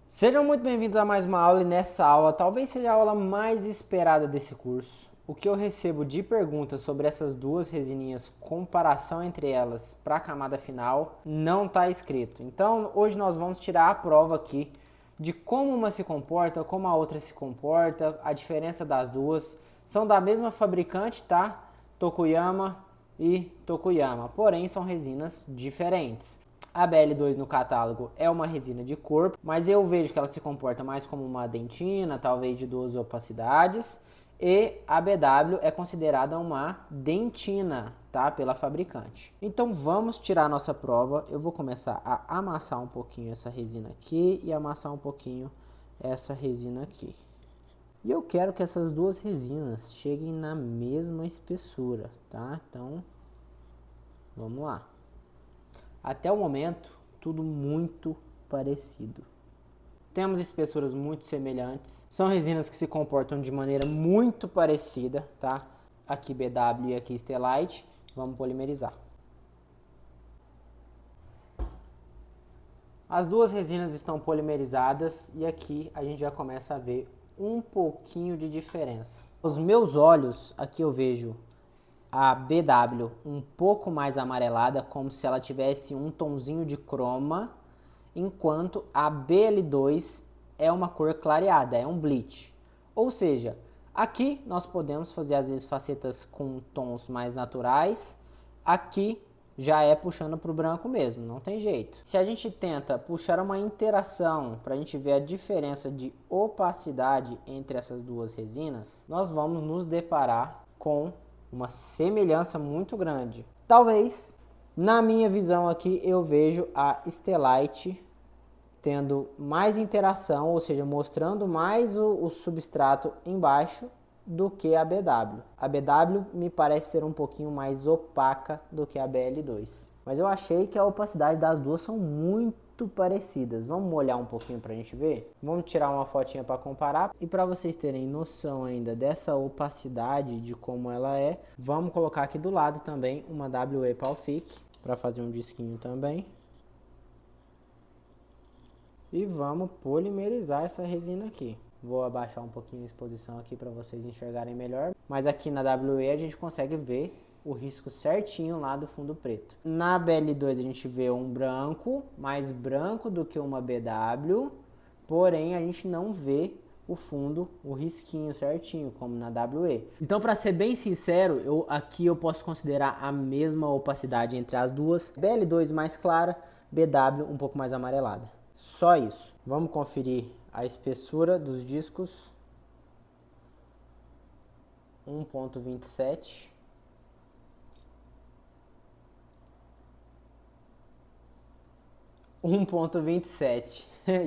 Sejam muito bem-vindos a mais uma aula e nessa aula talvez seja a aula mais esperada desse curso. O que eu recebo de perguntas sobre essas duas resininhas, comparação entre elas para a camada final, não está escrito. Então hoje nós vamos tirar a prova aqui de como uma se comporta, como a outra se comporta, a diferença das duas. São da mesma fabricante, tá? Tokuyama e Tokuyama, porém são resinas diferentes. A BL2 no catálogo é uma resina de corpo, mas eu vejo que ela se comporta mais como uma dentina, talvez de duas opacidades. E a BW é considerada uma dentina, tá? Pela fabricante. Então vamos tirar a nossa prova. Eu vou começar a amassar um pouquinho essa resina aqui e amassar um pouquinho essa resina aqui. E eu quero que essas duas resinas cheguem na mesma espessura, tá? Então, vamos lá. Até o momento, tudo muito parecido. Temos espessuras muito semelhantes. São resinas que se comportam de maneira muito parecida, tá? Aqui BW e aqui Stellite. Vamos polimerizar. As duas resinas estão polimerizadas e aqui a gente já começa a ver um pouquinho de diferença. Os meus olhos, aqui eu vejo a BW um pouco mais amarelada, como se ela tivesse um tonzinho de croma, enquanto a BL2 é uma cor clareada, é um bleach. Ou seja, aqui nós podemos fazer às vezes facetas com tons mais naturais, aqui já é puxando para o branco mesmo, não tem jeito. Se a gente tenta puxar uma interação para a gente ver a diferença de opacidade entre essas duas resinas, nós vamos nos deparar com uma semelhança muito grande. Talvez, na minha visão aqui, eu vejo a Stellite tendo mais interação, ou seja, mostrando mais o substrato embaixo do que a BW. A BW me parece ser um pouquinho mais opaca do que a BL2. Mas eu achei que a opacidade das duas são muito parecidas. Vamos molhar um pouquinho para a gente ver? Vamos tirar uma fotinha para comparar. E para vocês terem noção ainda dessa opacidade, de como ela é, vamos colocar aqui do lado também uma WE Palfic para fazer um disquinho também. E vamos polimerizar essa resina aqui. Vou abaixar um pouquinho a exposição aqui para vocês enxergarem melhor. Mas aqui na WE a gente consegue ver o risco certinho lá do fundo preto. Na BL2 a gente vê um branco, mais branco do que uma BW. Porém a gente não vê o fundo, o risquinho certinho, como na WE. Então, para ser bem sincero, aqui eu posso considerar a mesma opacidade entre as duas. BL2 mais clara, BW um pouco mais amarelada. Só isso. Vamos conferir a espessura dos discos. 1.27.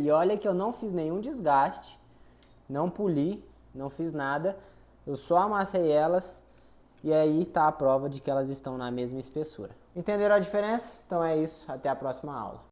E olha que eu não fiz nenhum desgaste, não poli, não fiz nada. Eu só amassei elas e aí tá a prova de que elas estão na mesma espessura. Entenderam a diferença? Então é isso. Até a próxima aula.